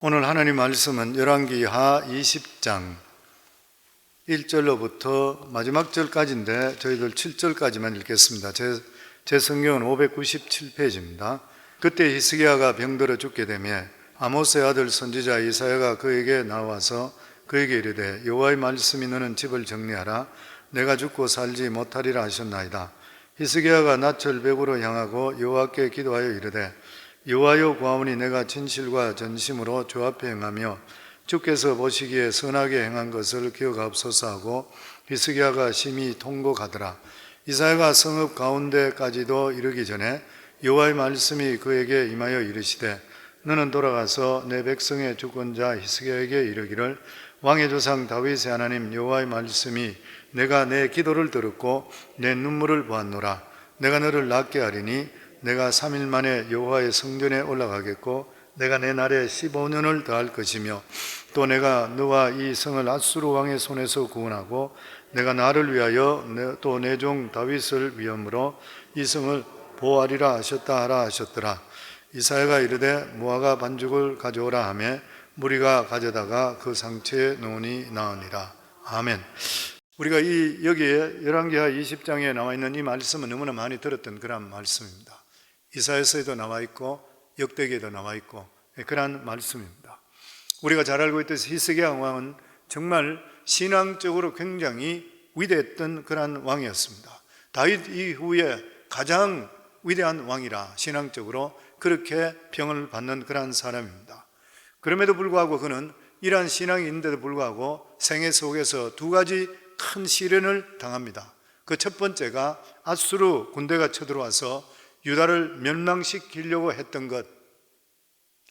오늘 하나님 말씀은 열왕기하 20장 1절로부터 마지막 절까지인데 저희들 7절까지만 읽겠습니다. 제 성경은 597페이지입니다. 그때 히스기야가 병들어 죽게 되며 아모스의 아들 선지자 이사야가 그에게 나와서 그에게 이르되 여호와의 말씀이 너는 집을 정리하라. 내가 죽고 살지 못하리라 하셨나이다. 히스기야가 낮철 벽으로 향하고 여호와께 기도하여 이르되 여호와여 구하오니 내가 진실과 전심으로 주 앞에 행하며 주께서 보시기에 선하게 행한 것을 기억하옵소서 하고 히스기야가 심히 통곡하더라. 이사야가 성읍 가운데까지도 이르기 전에 여호와의 말씀이 그에게 임하여 이르시되 너는 돌아가서 내 백성의 주권자 히스기야에게 이르기를 왕의 조상 다윗의 하나님 여호와의 말씀이 내가 내 기도를 들었고 내 눈물을 보았노라. 내가 너를 낫게 하리니 내가 3일 만에 여호와의 성전에 올라가겠고 내가 내 날에 15년을 더할 것이며 또 내가 너와 이 성을 앗수르 왕의 손에서 구원하고 내가 나를 위하여 또 내 종 다윗을 위함으로 이 성을 보호하리라 하셨다 하라 하셨더라. 이사야가 이르되 무화과 반죽을 가져오라 하매 무리가 가져다가 그 상처에 놓으니 나으니라. 아멘. 우리가 여기에 열왕기하 20장에 나와 있는 이 말씀은 너무나 많이 들었던 그런 말씀입니다. 이사야서에도 나와 있고 역대기에도 나와 있고 그런 말씀입니다. 우리가 잘 알고 있듯이 히스기야 왕은 정말 신앙적으로 굉장히 위대했던 그런 왕이었습니다. 다윗 이후에 가장 위대한 왕이라 신앙적으로 그렇게 평을 받는 그런 사람입니다. 그럼에도 불구하고 그는 이러한 신앙이 있는데도 불구하고 생애 속에서 두 가지 큰 시련을 당합니다. 그 첫 번째가 앗수르 군대가 쳐들어와서 유다를 멸망시키려고 했던 것,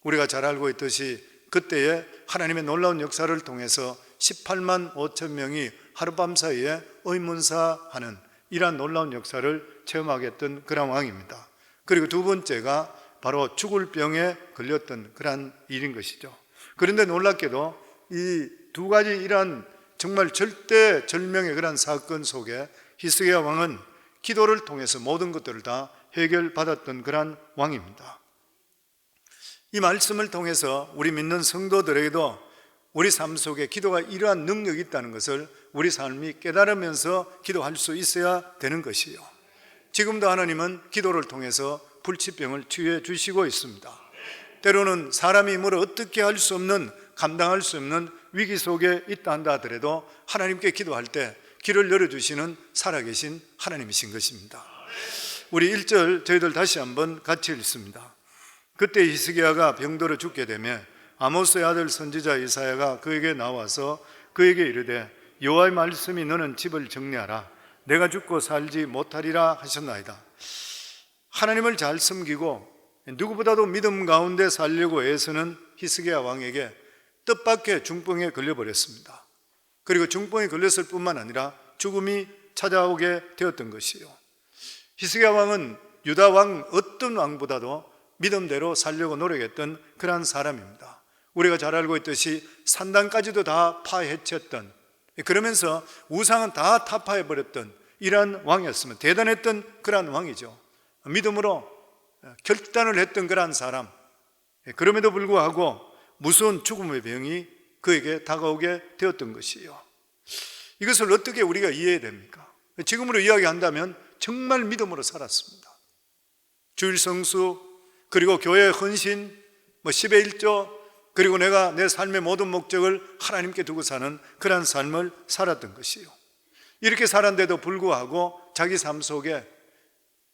우리가 잘 알고 있듯이 그때에 하나님의 놀라운 역사를 통해서 18만 5천 명이 하룻밤 사이에 의문사하는 이러한 놀라운 역사를 체험하게 했던 그런 왕입니다. 그리고 두 번째가 바로 죽을 병에 걸렸던 그런 일인 것이죠. 그런데 놀랍게도 이 두 가지 이러한 정말 절대절명의 그런 사건 속에 히스기야 왕은 기도를 통해서 모든 것들을 다 해결받았던 그런 왕입니다. 이 말씀을 통해서 우리 믿는 성도들에게도 우리 삶 속에 기도가 이러한 능력이 있다는 것을 우리 삶이 깨달으면서 기도할 수 있어야 되는 것이요. 지금도 하나님은 기도를 통해서 불치병을 치유해 주시고 있습니다. 때로는 사람이 뭘 어떻게 할 수 없는, 감당할 수 없는 위기 속에 있다 한다 하더라도 하나님께 기도할 때 길을 열어주시는 살아계신 하나님이신 것입니다. 우리 1절 저희들 다시 한번 같이 읽습니다. 그때 히스기야가 병들어 죽게 되며 아모스의 아들 선지자 이사야가 그에게 나와서 그에게 이르되 여호와의 말씀이 너는 집을 정리하라. 내가 죽고 살지 못하리라 하셨나이다. 하나님을 잘 섬기고 누구보다도 믿음 가운데 살려고 애쓰는 히스기야 왕에게 뜻밖의 중풍에 걸려버렸습니다. 그리고 중풍에 걸렸을 뿐만 아니라 죽음이 찾아오게 되었던 것이요. 히스기야 왕은 유다 왕 어떤 왕보다도 믿음대로 살려고 노력했던 그러한 사람입니다. 우리가 잘 알고 있듯이 산당까지도 다 파헤쳤던, 그러면서 우상은 다 타파해버렸던 이러한 왕이었으면 대단했던 그러한 왕이죠. 믿음으로 결단을 했던 그러한 사람. 그럼에도 불구하고 무서운 죽음의 병이 그에게 다가오게 되었던 것이에요. 이것을 어떻게 우리가 이해해야 됩니까? 지금으로 이야기한다면 정말 믿음으로 살았습니다. 주일 성수, 그리고 교회의 헌신, 10의 1조, 그리고 내가 내 삶의 모든 목적을 하나님께 두고 사는 그런 삶을 살았던 것이에요. 이렇게 살았는데도 불구하고 자기 삶 속에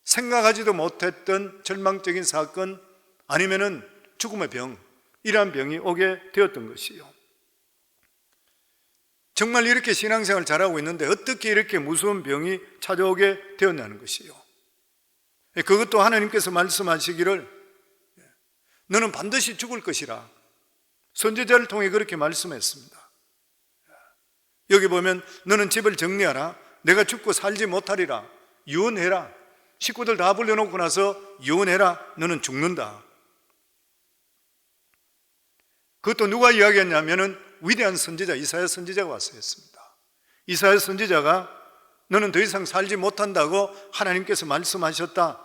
생각하지도 못했던 절망적인 사건, 아니면은 죽음의 병, 이러한 병이 오게 되었던 것이에요. 정말 이렇게 신앙생활 잘하고 있는데 어떻게 이렇게 무서운 병이 찾아오게 되었냐는 것이에요. 그것도 하나님께서 말씀하시기를 너는 반드시 죽을 것이라 선지자를 통해 그렇게 말씀했습니다. 여기 보면 너는 집을 정리하라. 내가 죽고 살지 못하리라. 유언해라. 식구들 다 불려놓고 나서 유언해라. 너는 죽는다. 그것도 누가 이야기했냐면은 위대한 선지자 이사야 선지자가 와서 했습니다. 이사야 선지자가 너는 더 이상 살지 못한다고 하나님께서 말씀하셨다.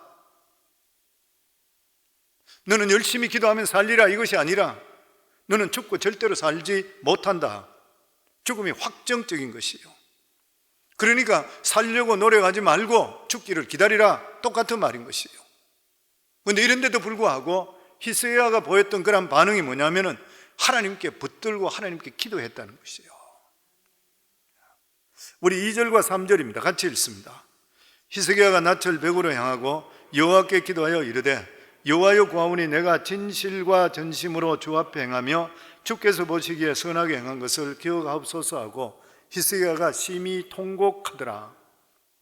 너는 열심히 기도하면 살리라 이것이 아니라 너는 죽고 절대로 살지 못한다. 죽음이 확정적인 것이요. 그러니까 살려고 노력하지 말고 죽기를 기다리라. 똑같은 말인 것이요. 그런데 이런데도 불구하고 히스기야가 보였던 그런 반응이 뭐냐면은 하나님께 붙들고 하나님께 기도했다는 것이요. 우리 2절과 3절입니다. 같이 읽습니다. 히스기야가 낯을 벽으로 향하고 여호와께 기도하여 이르되 여호와여 구하오니 내가 진실과 전심으로 주 앞에 행하며 주께서 보시기에 선하게 행한 것을 기억하옵소서 하고 히스기야가 심히 통곡하더라.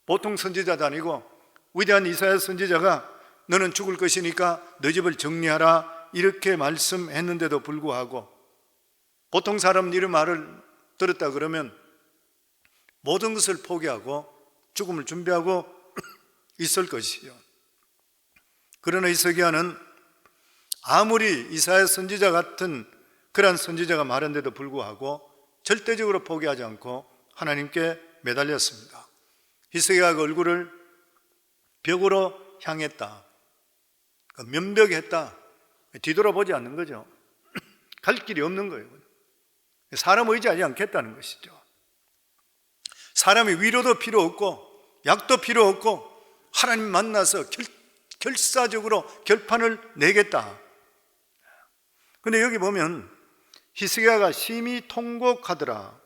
보통 선지자도 아니고 위대한 이사야 선지자가 너는 죽을 것이니까 너 집을 정리하라 이렇게 말씀했는데도 불구하고 보통 사람은 이런 말을 들었다 그러면 모든 것을 포기하고 죽음을 준비하고 있을 것이요. 그러나 히스기야는 아무리 이사야 선지자 같은 그런 선지자가 말한데도 불구하고 절대적으로 포기하지 않고 하나님께 매달렸습니다. 히스기야가 얼굴을 벽으로 향했다. 면벽했다. 뒤돌아보지 않는 거죠. 갈 길이 없는 거예요. 사람 의지하지 않겠다는 것이죠. 사람이 위로도 필요 없고 약도 필요 없고 하나님 만나서 결사적으로 결판을 내겠다. 근데 여기 보면 히스기야가 심히 통곡하더라.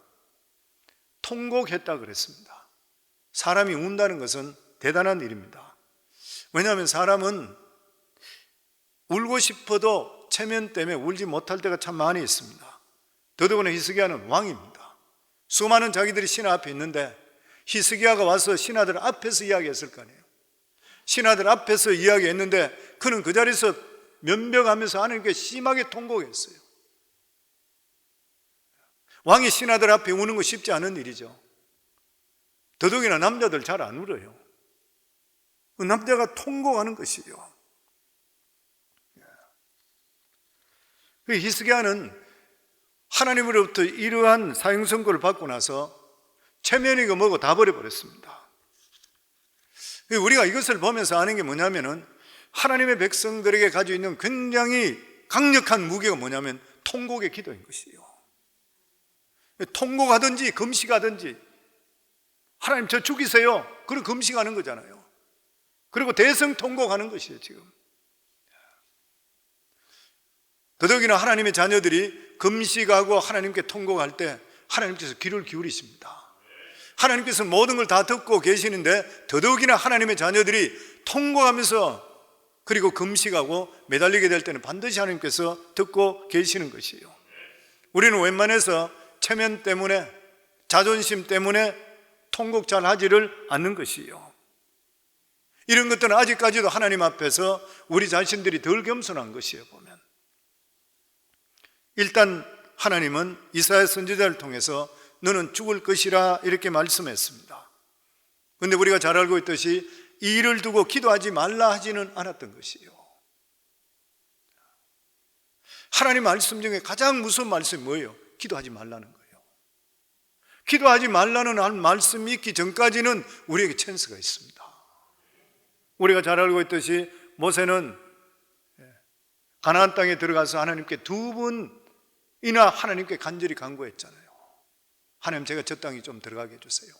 통곡했다 그랬습니다. 사람이 운다는 것은 대단한 일입니다. 왜냐하면 사람은 울고 싶어도 체면 때문에 울지 못할 때가 참 많이 있습니다. 더더구나 히스기야는 왕입니다. 수많은 자기들이 신하 앞에 있는데 히스기야가 와서 신하들 앞에서 이야기했을 거 아니에요. 신하들 앞에서 이야기했는데 그는 그 자리에서 면벽하면서 하나님께 심하게 통곡했어요. 왕이 신하들 앞에 우는 거 쉽지 않은 일이죠. 더더욱이나 남자들 잘 안 울어요. 남자가 통곡하는 것이요. 히스기야는 하나님으로부터 이러한 사형 선고를 받고 나서 체면이고 뭐고 다 버려버렸습니다. 우리가 이것을 보면서 아는 게 뭐냐면은 하나님의 백성들에게 가지고 있는 굉장히 강력한 무게가 뭐냐면 통곡의 기도인 것이에요. 통곡하든지 금식하든지 하나님 저 죽이세요. 그리고 금식하는 거잖아요. 그리고 대성 통곡하는 것이에요 지금. 더더욱이나 하나님의 자녀들이 금식하고 하나님께 통곡할 때 하나님께서 귀를 기울이십니다. 하나님께서 모든 걸 다 듣고 계시는데 더더욱이나 하나님의 자녀들이 통곡하면서 그리고 금식하고 매달리게 될 때는 반드시 하나님께서 듣고 계시는 것이에요. 우리는 웬만해서 체면 때문에 자존심 때문에 통곡 잘 하지를 않는 것이에요. 이런 것들은 아직까지도 하나님 앞에서 우리 자신들이 덜 겸손한 것이에요. 보면 일단 하나님은 이사야 선지자를 통해서 너는 죽을 것이라 이렇게 말씀했습니다. 그런데 우리가 잘 알고 있듯이 이 일을 두고 기도하지 말라 하지는 않았던 것이에요. 하나님 말씀 중에 가장 무서운 말씀이 뭐예요? 기도하지 말라는 거예요. 기도하지 말라는 말씀이 있기 전까지는 우리에게 찬스가 있습니다. 우리가 잘 알고 있듯이 모세는 가나안 땅에 들어가서 하나님께 2번이나 하나님께 간절히 간구했잖아요. 하나님 제가 저 땅에 좀 들어가게 해주세요.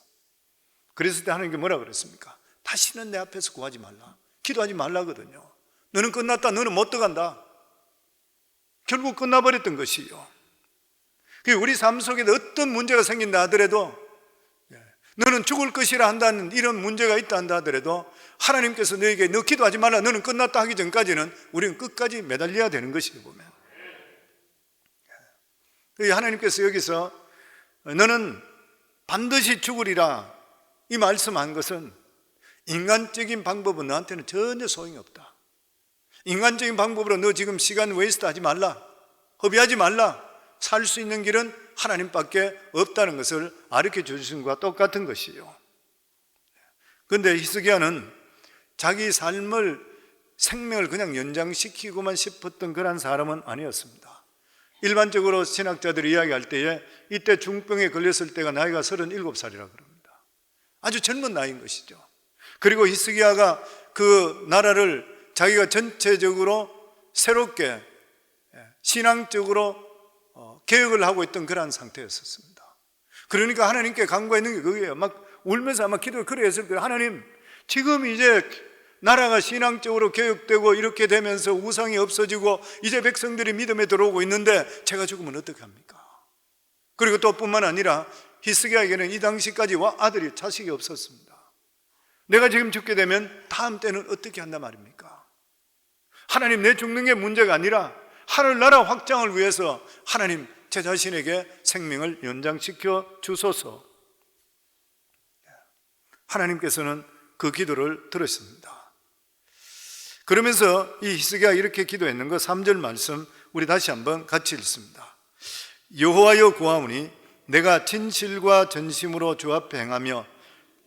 그랬을 때 하나님께 뭐라 그랬습니까? 다시는 내 앞에서 구하지 말라. 기도하지 말라거든요. 너는 끝났다. 너는 못 들어간다. 결국 끝나버렸던 것이요. 우리 삶 속에 어떤 문제가 생긴다 하더라도 너는 죽을 것이라 한다는 이런 문제가 있다 한다 하더라도 하나님께서 너에게 너 기도하지 말라. 너는 끝났다 하기 전까지는 우리는 끝까지 매달려야 되는 것이에요. 보면 하나님께서 여기서 너는 반드시 죽으리라 이 말씀한 것은 인간적인 방법은 너한테는 전혀 소용이 없다. 인간적인 방법으로 너 지금 시간 웨이스트 하지 말라. 허비하지 말라. 살 수 있는 길은 하나님밖에 없다는 것을 가르쳐 주신 것과 똑같은 것이에요. 그런데 히스기야는 자기 삶을 생명을 그냥 연장시키고만 싶었던 그런 사람은 아니었습니다. 일반적으로 신학자들이 이야기할 때에 이때 중병에 걸렸을 때가 나이가 37살이라 그럽니다. 아주 젊은 나이인 것이죠. 그리고 히스기야가 그 나라를 자기가 전체적으로 새롭게 신앙적으로 개혁을 하고 있던 그러한 상태였었습니다. 그러니까 하나님께 간구했는 게 그거예요. 막 울면서 아마 기도를 그래 했을 거예요. 하나님, 지금 이제 나라가 신앙적으로 개혁되고 이렇게 되면서 우상이 없어지고 이제 백성들이 믿음에 들어오고 있는데 제가 죽으면 어떡합니까? 그리고 또 뿐만 아니라 히스기야에게는 이 당시까지 아들이 자식이 없었습니다. 내가 지금 죽게 되면 다음 때는 어떻게 한단 말입니까? 하나님, 내 죽는 게 문제가 아니라 하늘나라 확장을 위해서 하나님, 제 자신에게 생명을 연장시켜 주소서. 하나님께서는 그 기도를 들으십니다. 그러면서 이 히스기야가 이렇게 기도했는 거 3절 말씀 우리 다시 한번 같이 읽습니다. 여호와여 구하오니 내가 진실과 전심으로 주 앞에 행하며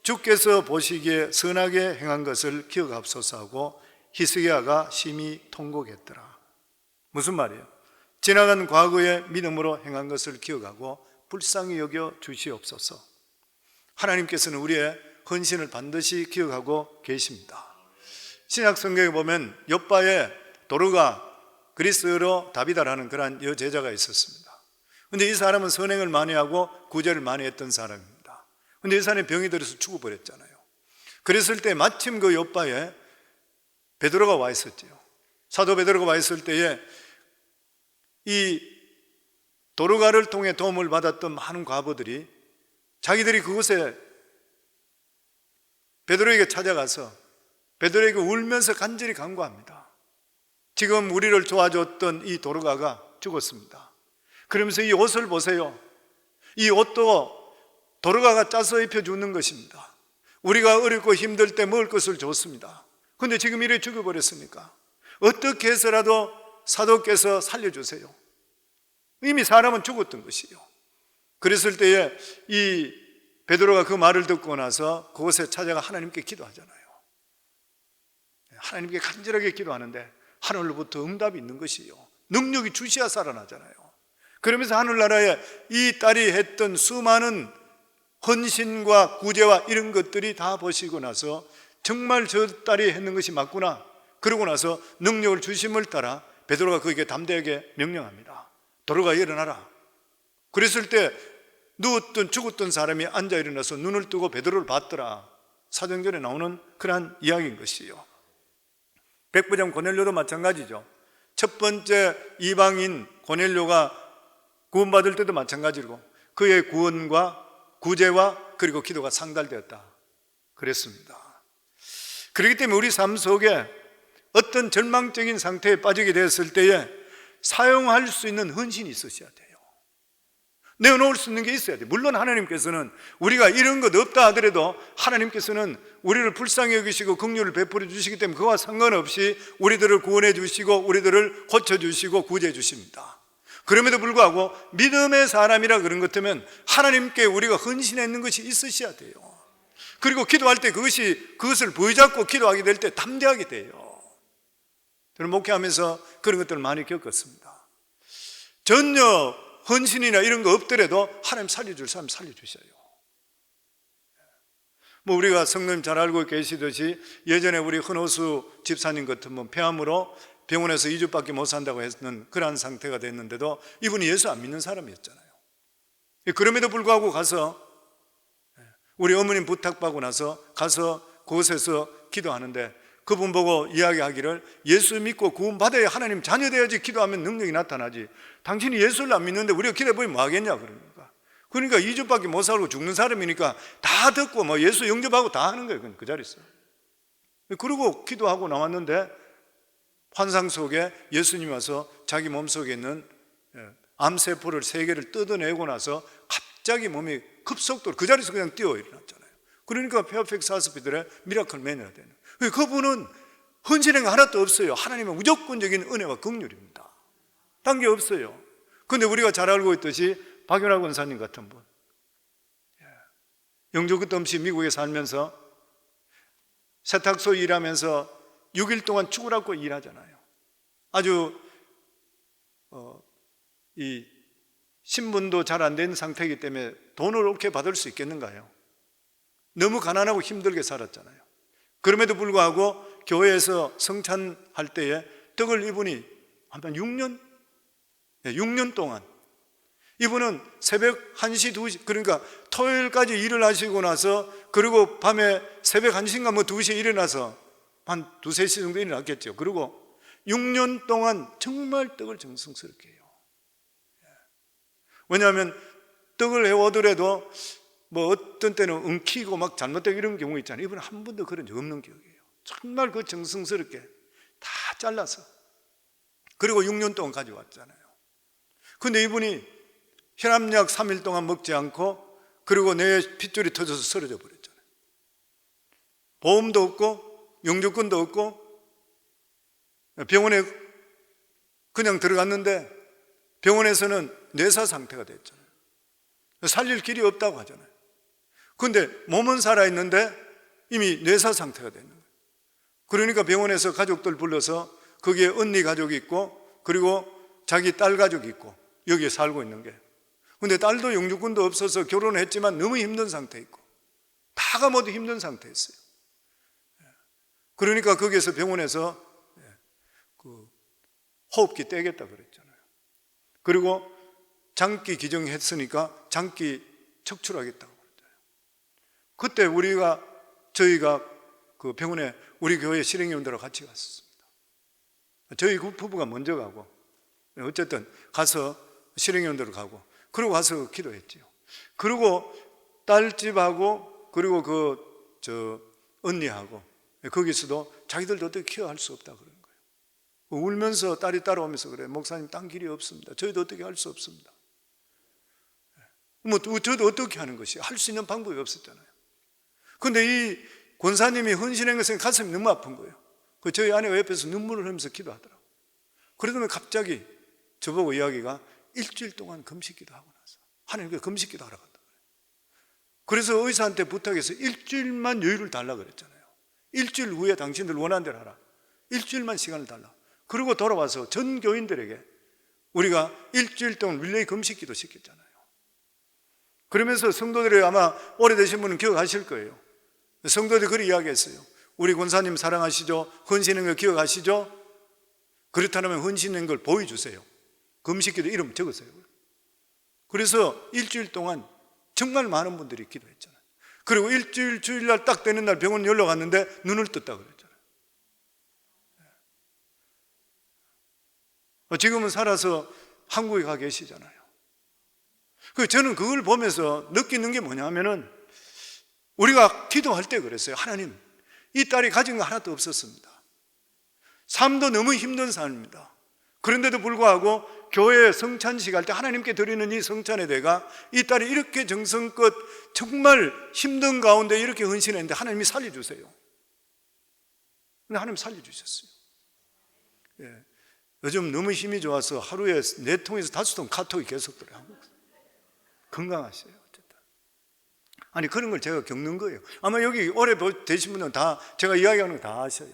주께서 보시기에 선하게 행한 것을 기억하옵소서 하고 히스기야가 심히 통곡했더라. 무슨 말이에요? 지나간 과거의 믿음으로 행한 것을 기억하고 불쌍히 여겨 주시옵소서. 하나님께서는 우리의 헌신을 반드시 기억하고 계십니다. 신약 성경에 보면 욥바에 도르가, 그리스어로 다비다라는 그러한 여제자가 있었습니다. 그런데 이 사람은 선행을 많이 하고 구제를 많이 했던 사람입니다. 그런데 이 사람이 병이 들어서 죽어버렸잖아요. 그랬을 때 마침 그 욥바에 베드로가 와 있었죠. 사도 베드로가 와 있을 때에 이 도르가를 통해 도움을 받았던 많은 과부들이 자기들이 그곳에 베드로에게 찾아가서 베드로에게 울면서 간절히 간구합니다. 지금 우리를 도와줬던 이 도르가가 죽었습니다. 그러면서 이 옷을 보세요. 이 옷도 도르가가 짜서 입혀주는 것입니다. 우리가 어렵고 힘들 때 먹을 것을 줬습니다. 그런데 지금 이래 죽어버렸으니까 어떻게 해서라도 사도께서 살려주세요. 이미 사람은 죽었던 것이요. 그랬을 때에 이 베드로가 그 말을 듣고 나서 그곳에 찾아가 하나님께 기도하잖아요. 하나님께 간절하게 기도하는데 하늘로부터 응답이 있는 것이요. 능력이 주시야 살아나잖아요. 그러면서 하늘나라에 이 딸이 했던 수많은 헌신과 구제와 이런 것들이 다 보시고 나서 정말 저 딸이 했는 것이 맞구나. 그러고 나서 능력을 주심을 따라 베드로가 그에게 담대하게 명령합니다. 도르가 일어나라. 그랬을 때 누웠던 죽었던 사람이 앉아 일어나서 눈을 뜨고 베드로를 봤더라. 사도행전에 나오는 그러한 이야기인 것이요. 백부장 고넬료도 마찬가지죠. 첫 번째 이방인 고넬료가 구원받을 때도 마찬가지고 그의 구원과 구제와 그리고 기도가 상달되었다 그랬습니다. 그렇기 때문에 우리 삶 속에 어떤 절망적인 상태에 빠지게 되었을 때에 사용할 수 있는 헌신이 있으셔야 돼요. 내어놓을 수 있는 게 있어야 돼요. 물론 하나님께서는 우리가 이런 것 없다 하더라도 하나님께서는 우리를 불쌍히 여기시고 긍휼을 베풀어 주시기 때문에 그와 상관없이 우리들을 구원해 주시고 우리들을 고쳐 주시고 구제해 주십니다. 그럼에도 불구하고 믿음의 사람이라 그런 것 같으면 하나님께 우리가 헌신했는 것이 있으셔야 돼요. 그리고 기도할 때 그것을 부여잡고 기도하게 될 때 담대하게 돼요. 저는 목회하면서 그런 것들을 많이 겪었습니다. 전혀 헌신이나 이런 거 없더라도 하나님 살려줄 사람 살려주셔요. 뭐 우리가 성도님 잘 알고 계시듯이 예전에 우리 헌호수 집사님 같으면 폐암으로 병원에서 2주밖에 못 산다고 했는 그러한 상태가 됐는데도 이분이 예수 안 믿는 사람이었잖아요. 그럼에도 불구하고 가서 우리 어머님 부탁받고 나서 가서 그곳에서 기도하는데 그분 보고 이야기하기를 예수 믿고 구원받아야 하나님 자녀 돼야지 기도하면 능력이 나타나지. 당신이 예수를 안 믿는데 우리가 기도해보면 뭐 하겠냐 그러니까 2주밖에 못 살고 죽는 사람이니까 다 듣고 뭐 예수 영접하고 다 하는 거예요. 그 자리에서. 그리고 기도하고 나왔는데 환상 속에 예수님이 와서 자기 몸속에 있는 암세포를 3개를 뜯어내고 나서 갑자기 몸이 급속도로 그 자리에서 그냥 뛰어 일어났잖아요. 그러니까 페어펙트 하스피털의 미라클 매너가 되는 거예요. 그분은 헌신한 게 하나도 없어요. 하나님의 무조건적인 은혜와 긍휼입니다. 딴 게 없어요. 그런데 우리가 잘 알고 있듯이 박윤하 권사님 같은 분, 영주 끝도 없이 미국에 살면서 세탁소 일하면서 6일 동안 죽으라고 일하잖아요. 아주 이 신분도 잘 안 된 상태이기 때문에 돈을 어떻게 받을 수 있겠는가요? 너무 가난하고 힘들게 살았잖아요. 그럼에도 불구하고 교회에서 성찬할 때에 떡을 이분이 한 6년 동안 이분은 새벽 1시, 2시, 그러니까 토요일까지 일을 하시고 나서, 그리고 밤에 새벽 1시인가 뭐 2시에 일어나서 한 2, 3시 정도 일어났겠죠. 그리고 6년 동안 정말 떡을 정성스럽게 해요. 왜냐하면 떡을 해오더라도 뭐 어떤 때는 엉키고 막 잘못되고 이런 경우 있잖아요. 이분은 한 번도 그런 적 없는 기억이에요. 정말 그 정성스럽게 다 잘라서, 그리고 6년 동안 가져왔잖아요. 근데 이분이 혈압약 3일 동안 먹지 않고, 그리고 내 핏줄이 터져서 쓰러져 버렸잖아요. 보험도 없고 영주권도 없고 병원에 그냥 들어갔는데 병원에서는 뇌사 상태가 됐잖아요. 살릴 길이 없다고 하잖아요. 근데 몸은 살아있는데 이미 뇌사 상태가 됐는 거예요. 그러니까 병원에서 가족들 불러서, 거기에 언니 가족이 있고 그리고 자기 딸 가족이 있고 여기에 살고 있는 게, 근데 딸도 영주권도 없어서 결혼했지만 너무 힘든 상태 있고, 다가 모두 힘든 상태였어요. 그러니까 거기에서 병원에서 그 호흡기 떼겠다 그랬잖아요. 그리고 장기 기증했으니까 장기 척출하겠다고 그랬잖아요. 그때 저희가 그 병원에 우리 교회 실행위원들하고 같이 갔었습니다. 저희 그 부부가 먼저 가고, 어쨌든 가서 실행위원들로 가고, 그리고 가서 기도했지요. 그리고 딸집하고 그리고 언니하고 거기서도 자기들도 어떻게 케어할 수 없다 그러는 거예요. 울면서 딸이 따라오면서 그래요. 목사님, 딴 길이 없습니다. 저희도 어떻게 할 수 없습니다. 뭐 저도 어떻게 하는 것이, 할 수 있는 방법이 없었잖아요. 근데 이 권사님이 헌신한 것은 가슴이 너무 아픈 거예요. 저희 아내가 옆에서 눈물을 흘리면서 기도하더라고요. 그러더니 갑자기 저보고 이야기가, 일주일 동안 금식기도 하고 나서 하나님께 금식기도 하러 간다 그래요. 그래서 의사한테 부탁해서 일주일만 여유를 달라 그랬잖아요. 일주일 후에 당신들 원하는 대로 하라. 일주일만 시간을 달라. 그리고 돌아와서 전 교인들에게 우리가 일주일 동안 릴레이 금식기도 시켰잖아요. 그러면서 성도들이 아마 오래되신 분은 기억하실 거예요. 성도들이 그렇게 이야기했어요. 우리 권사님 사랑하시죠? 헌신한 걸 기억하시죠? 그렇다면 헌신한 걸 보여주세요. 금식기도 이름 적으세요. 그래서 일주일 동안 정말 많은 분들이 기도했잖아요. 그리고 주일날 딱 되는 날 병원 연락 갔는데 눈을 떴다 그랬잖아요. 지금은 살아서 한국에 가 계시잖아요. 저는 그걸 보면서 느끼는 게 뭐냐면은, 우리가 기도할 때 그랬어요. 하나님, 이 딸이 가진 거 하나도 없었습니다. 삶도 너무 힘든 삶입니다. 그런데도 불구하고 교회 성찬식 할 때 하나님께 드리는 이 성찬의 대가, 이 딸이 이렇게 정성껏 정말 힘든 가운데 이렇게 헌신했는데 하나님이 살려주세요. 근데 하나님 살려주셨어요. 요즘 너무 힘이 좋아서 하루에 4통에서 5통 카톡이 계속 들어요. 건강하세요. 어쨌든. 아니, 그런 걸 제가 겪는 거예요. 아마 여기 오래 되신 분은 다 제가 이야기하는 거 다 아셔요.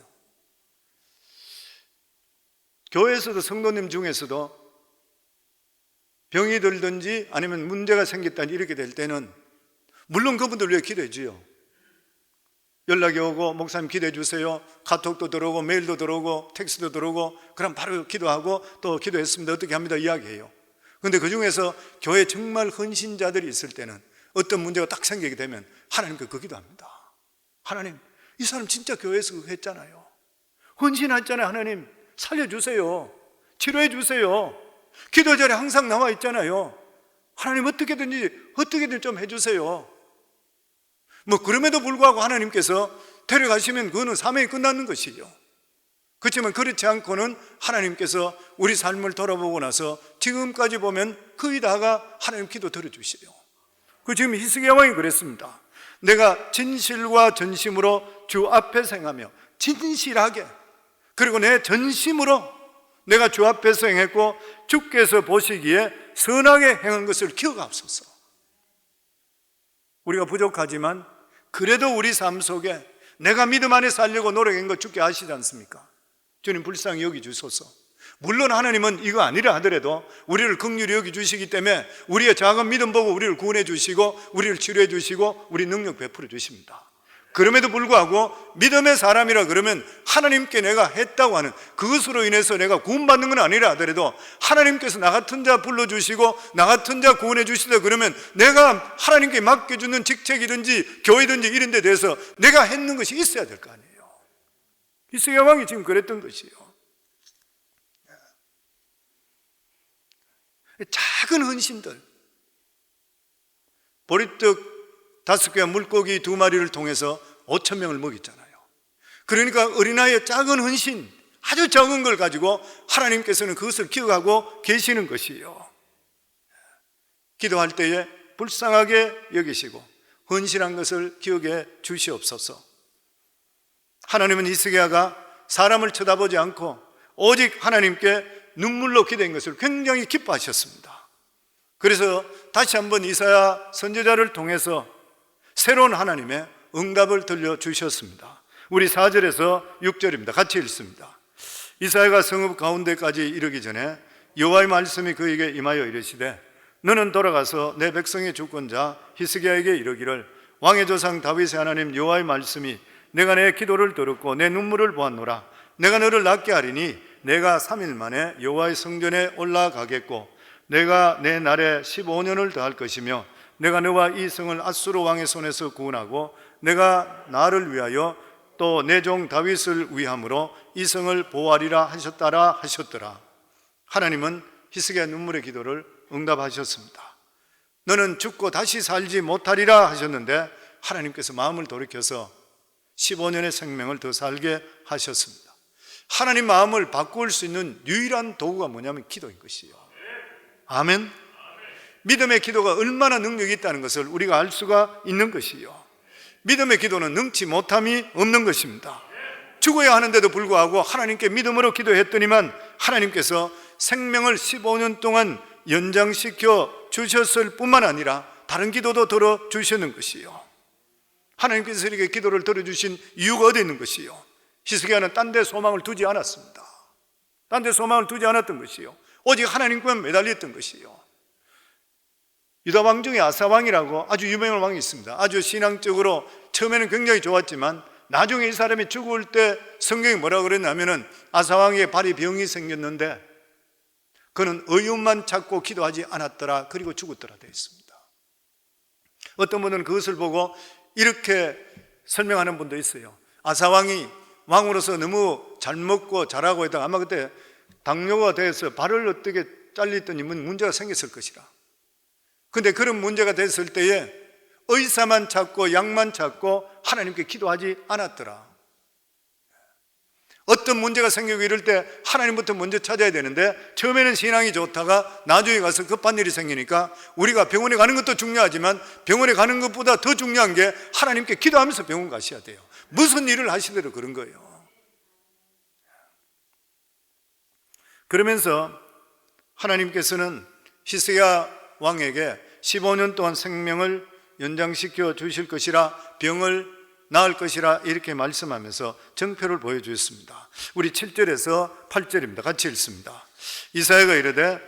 교회에서도, 성도님 중에서도 병이 들든지 아니면 문제가 생겼다든지 이렇게 될 때는 물론 그분들 위해 기도해 줘요. 연락이 오고, 목사님 기도해 주세요. 카톡도 들어오고 메일도 들어오고 텍스트도 들어오고, 그럼 바로 기도하고, 또 기도했습니다, 어떻게 합니다 이야기해요. 그런데 그 중에서 교회 정말 헌신자들이 있을 때는 어떤 문제가 딱 생기게 되면 하나님께 그 기도합니다. 하나님, 이 사람 진짜 교회에서 그거 했잖아요. 헌신했잖아요. 하나님 살려주세요. 치료해 주세요. 기도 자리에 항상 나와 있잖아요. 하나님 어떻게든 좀 해주세요. 뭐 그럼에도 불구하고 하나님께서 데려가시면 그거는 사명이 끝나는 것이죠. 그렇지만 그렇지 않고는 하나님께서 우리 삶을 돌아보고 나서 지금까지 보면 거의 다가 하나님 기도 들어주시요. 지금 히스기야 왕이 그랬습니다. 내가 진실과 전심으로 주 앞에서 행하며, 진실하게, 그리고 내 전심으로 내가 주 앞에서 행했고 주께서 보시기에 선하게 행한 것을 기억하옵소서. 우리가 부족하지만 그래도 우리 삶 속에 내가 믿음 안에 살려고 노력한 것 주께 아시지 않습니까? 주님 불쌍히 여기주소서. 물론 하나님은 이거 아니라 하더라도 우리를 긍휼히 여기주시기 때문에 우리의 작은 믿음 보고 우리를 구원해 주시고 우리를 치료해 주시고 우리 능력 베풀어 주십니다. 그럼에도 불구하고 믿음의 사람이라 그러면 하나님께 내가 했다고 하는 그것으로 인해서 내가 구원받는 건 아니라 하더라도 하나님께서 나 같은 자 불러주시고 나 같은 자 구원해 주시다 그러면 내가 하나님께 맡겨주는 직책이든지 교회든지 이런 데 대해서 내가 했는 것이 있어야 될 거 아니에요. 히스기야 왕이 지금 그랬던 것이요. 작은 헌신들, 보리떡 5개와 물고기 2마리를 통해서 5,000명을 먹였잖아요. 그러니까 어린아이의 작은 헌신, 아주 적은 걸 가지고 하나님께서는 그것을 기억하고 계시는 것이요. 기도할 때에 불쌍하게 여기시고 헌신한 것을 기억해 주시옵소서. 하나님은 히스기야가 사람을 쳐다보지 않고 오직 하나님께 눈물로 기도한 것을 굉장히 기뻐하셨습니다. 그래서 다시 한번 이사야 선지자를 통해서 새로운 하나님의 응답을 들려주셨습니다. 우리 4절에서 6절입니다. 같이 읽습니다. 이사야가 성읍 가운데까지 이르기 전에 여호와의 말씀이 그에게 임하여 이르시되 너는 돌아가서 내 백성의 주권자 히스기야에게 이르기를 왕의 조상 다윗의 하나님 여호와의 말씀이 내가 내 기도를 들었고 내 눈물을 보았노라. 내가 너를 낫게 하리니 내가 3일 만에 여호와의 성전에 올라가겠고 내가 내 날에 15년을 더할 것이며 내가 너와 이 성을 앗수르 왕의 손에서 구원하고 내가 나를 위하여 또 내 종 다윗을 위함으로 이 성을 보호하리라 하셨더라. 하나님은 히스기야 눈물의 기도를 응답하셨습니다. 너는 죽고 다시 살지 못하리라 하셨는데 하나님께서 마음을 돌이켜서 15년의 생명을 더 살게 하셨습니다. 하나님 마음을 바꿀 수 있는 유일한 도구가 뭐냐면 기도인 것이요. 아멘. 믿음의 기도가 얼마나 능력이 있다는 것을 우리가 알 수가 있는 것이요. 믿음의 기도는 능치 못함이 없는 것입니다. 죽어야 하는데도 불구하고 하나님께 믿음으로 기도했더니만 하나님께서 생명을 15년 동안 연장시켜 주셨을 뿐만 아니라 다른 기도도 들어주시는 것이요. 하나님께서 이렇게 기도를 들어주신 이유가 어디 있는 것이요. 히스기야는 딴 데 소망을 두지 않았습니다. 딴 데 소망을 두지 않았던 것이요. 오직 하나님께만 매달렸던 것이요. 유다 왕 중에 아사 왕이라고 아주 유명한 왕이 있습니다. 아주 신앙적으로 처음에는 굉장히 좋았지만 나중에 이 사람이 죽을 때 성경이 뭐라고 그랬냐면은 아사 왕의 발이 병이 생겼는데 그는 의윤만 찾고 기도하지 않았더라. 그리고 죽었더라 되어 있습니다. 어떤 분은 그것을 보고 이렇게 설명하는 분도 있어요. 아사 왕이 왕으로서 너무 잘 먹고 잘하고 했다가 아마 그때 당뇨가 돼서 발을 어떻게 잘렸더니 문제가 생겼을 것이라. 근데 그런 문제가 됐을 때에 의사만 찾고 약만 찾고 하나님께 기도하지 않았더라. 어떤 문제가 생기고 이럴 때 하나님부터 먼저 찾아야 되는데 처음에는 신앙이 좋다가 나중에 가서 급한 일이 생기니까 우리가 병원에 가는 것도 중요하지만 병원에 가는 것보다 더 중요한 게 하나님께 기도하면서 병원 가셔야 돼요. 무슨 일을 하시더라도 그런 거예요. 그러면서 하나님께서는 히스기야 왕에게 15년 동안 생명을 연장시켜 주실 것이라 병을 나을 것이라 이렇게 말씀하면서 정표를 보여주셨습니다. 우리 7절에서 8절입니다. 같이 읽습니다. 이사야가 이르되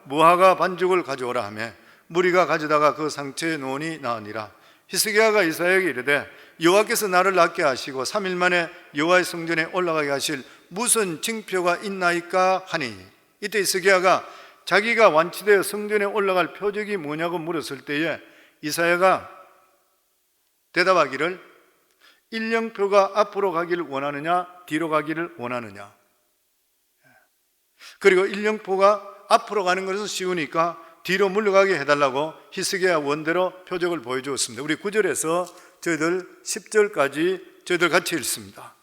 무화과 반죽을 가져오라 하며 무리가 가져다가 그 상처에 놓으니 나으니라. 히스기야가 이사야에게 이르되 여호와께서 나를 낫게 하시고 3일 만에 여호와의 성전에 올라가게 하실 무슨 징표가 있나이까 하니 이때 히스기야가 자기가 완치되어 성전에 올라갈 표적이 뭐냐고 물었을 때에 이사야가 대답하기를 일령표가 앞으로 가기를 원하느냐 뒤로 가기를 원하느냐. 그리고 일령표가 앞으로 가는 것은 쉬우니까 뒤로 물러가게 해달라고 히스기야 원대로 표적을 보여주었습니다. 우리 9절에서 저희들 10절까지 저희들 같이 읽습니다.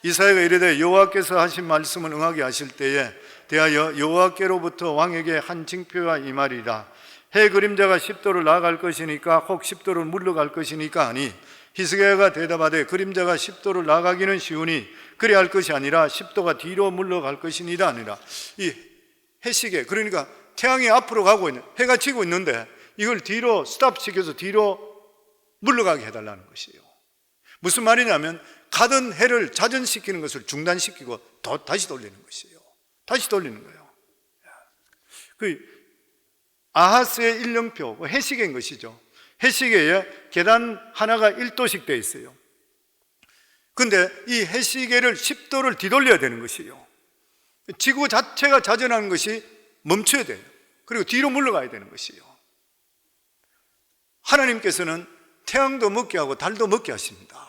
이사야가 이르되 여호와께서 하신 말씀을 응하게 하실 때에 대하여 여호와께로부터 왕에게 한 징표가 임하리라. 해 그림자가 10도를 나아갈 것이니까 혹 10도를 물러갈 것이니까 하니 히스기야가 대답하되 그림자가 10도를 나아가기는 쉬우니 그리 할 것이 아니라 10도가 뒤로 물러갈 것이니라 아니라. 이 해시계, 그러니까 태양이 앞으로 가고 있는, 해가 지고 있는데 이걸 뒤로 스탑시켜서 뒤로 물러가게 해달라는 것이에요. 무슨 말이냐면 가던 해를 자전시키는 것을 중단시키고 다시 돌리는 것이에요. 다시 돌리는 거예요. 그 아하스의 일령표, 해시계인 것이죠. 해시계에 계단 하나가 1도씩 되어 있어요. 근데 이 해시계를 10도를 뒤돌려야 되는 것이에요. 지구 자체가 자전하는 것이 멈춰야 돼요. 그리고 뒤로 물러가야 되는 것이에요. 하나님께서는 태양도 먹게 하고 달도 먹게 하십니다.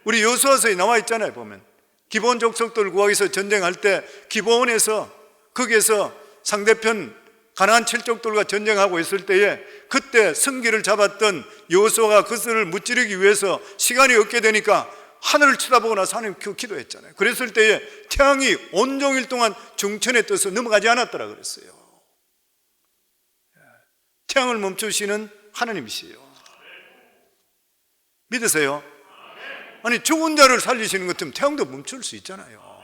우리 여호수아서에 나와 있잖아요. 보면 기브온 족속들을 구하기 위해서 전쟁할 때 기브온에서 거기에서 상대편 가나안 칠족들과 전쟁하고 있을 때에 그때 승기를 잡았던 여호수아가 그것을 무찌르기 위해서 시간이 없게 되니까 하늘을 쳐다보고 나서 하나님 기도했잖아요. 그랬을 때에 태양이 온종일 동안 중천에 떠서 넘어가지 않았더라 그랬어요. 태양을 멈추시는 하나님이시에요. 믿으세요? 아니 죽은 자를 살리시는 것 같으면 태양도 멈출 수 있잖아요.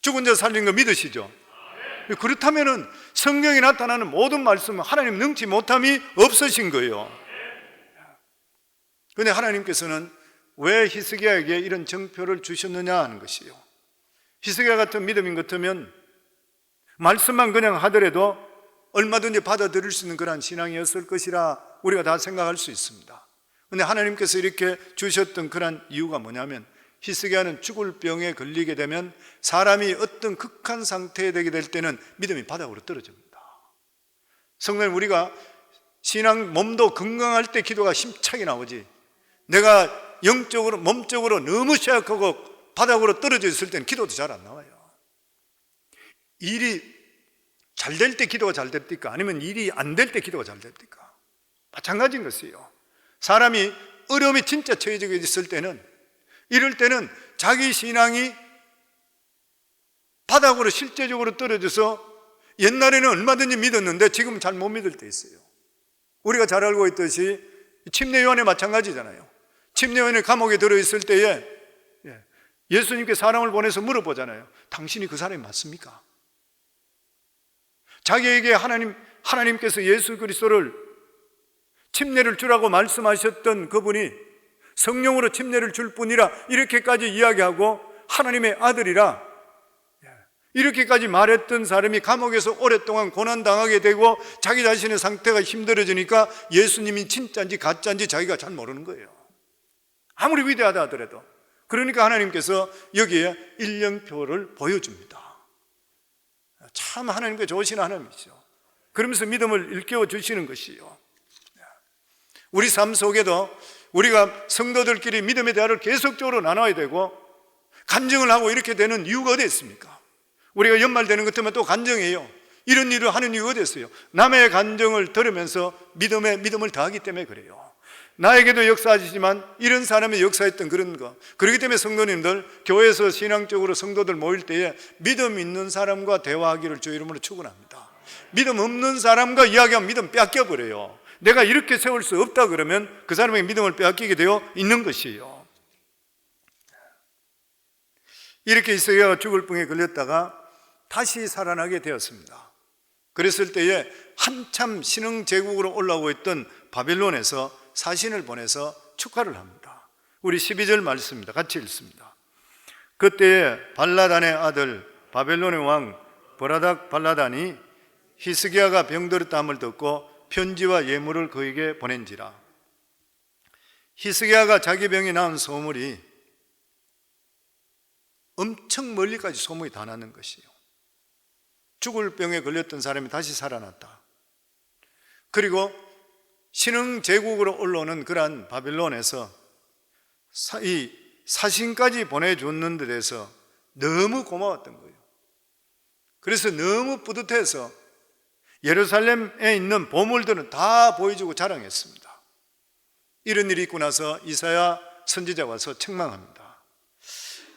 죽은 자 살리는 거 믿으시죠? 그렇다면 성경에 나타나는 모든 말씀은 하나님 능치 못함이 없으신 거예요. 그런데 하나님께서는 왜 히스기야에게 이런 정표를 주셨느냐 하는 것이요. 히스기야 같은 믿음인 것 같으면 말씀만 그냥 하더라도 얼마든지 받아들일 수 있는 그런 신앙이었을 것이라 우리가 다 생각할 수 있습니다. 그런데 하나님께서 이렇게 주셨던 그런 이유가 뭐냐면 히스기야는 죽을 병에 걸리게 되면 사람이 어떤 극한 상태에 되게 될 때는 믿음이 바닥으로 떨어집니다. 성도님, 우리가 신앙 몸도 건강할 때 기도가 힘차게 나오지, 내가 영적으로 몸적으로 너무 쇠약하고 바닥으로 떨어져 있을 때는 기도도 잘 안 나와요. 일이 잘 될 때 기도가 잘 됩니까? 아니면 일이 안 될 때 기도가 잘 됩니까? 마찬가지인 것이에요. 사람이 어려움이 진짜 처해져 있을 때는, 이럴 때는 자기 신앙이 바닥으로 실제적으로 떨어져서 옛날에는 얼마든지 믿었는데 지금은 잘 못 믿을 때 있어요. 우리가 잘 알고 있듯이 침례요한에 마찬가지잖아요. 침례요한이 감옥에 들어있을 때에 예수님께 사람을 보내서 물어보잖아요. 당신이 그 사람이 맞습니까? 자기에게 하나님께서 예수 그리스도를 침례를 주라고 말씀하셨던 그분이 성령으로 침례를 줄 뿐이라 이렇게까지 이야기하고 하나님의 아들이라 이렇게까지 말했던 사람이 감옥에서 오랫동안 고난당하게 되고 자기 자신의 상태가 힘들어지니까 예수님이 진짜인지 가짜인지 자기가 잘 모르는 거예요. 아무리 위대하다 하더라도. 그러니까 하나님께서 여기에 일령표를 보여줍니다. 참 하나님께 좋으신 하나님이죠. 그러면서 믿음을 일깨워 주시는 것이요. 우리 삶 속에도 우리가 성도들끼리 믿음의 대화를 계속적으로 나눠야 되고 간증을 하고 이렇게 되는 이유가 어디 있습니까? 우리가 연말 되는 것 때문에 또 간증해요. 이런 일을 하는 이유가 어디 있어요? 남의 간증을 들으면서 믿음을 더하기 때문에 그래요. 나에게도 역사하시지만 이런 사람이 역사했던 그런 거. 그렇기 때문에 성도님들 교회에서 신앙적으로 성도들 모일 때에 믿음 있는 사람과 대화하기를 주 이름으로 축원합니다. 믿음 없는 사람과 이야기하면 믿음 뺏겨버려요. 내가 이렇게 세울 수 없다 그러면 그 사람에게 믿음을 빼앗기게 되어 있는 것이에요. 이렇게 히스기야가 죽을 병에 걸렸다가 다시 살아나게 되었습니다. 그랬을 때에 한참 신흥제국으로 올라오고 있던 바벨론에서 사신을 보내서 축하를 합니다. 우리 12절 말씀입니다. 같이 읽습니다. 그때에 발라단의 아들 바벨론의 왕 브라닥 발라단이 히스기야가 병들었다함을 듣고 편지와 예물을 그에게 보낸지라. 히스기야가 자기 병이 나은 소문이 엄청 멀리까지 소문이 다 나는 것이에요. 죽을 병에 걸렸던 사람이 다시 살아났다. 그리고 신흥제국으로 올라오는 그러한 바벨론에서 이 사신까지 보내줬는 데 대해서 너무 고마웠던 거예요. 그래서 너무 뿌듯해서 예루살렘에 있는 보물들은 다 보여주고 자랑했습니다. 이런 일이 있고 나서 이사야 선지자가 와서 책망합니다.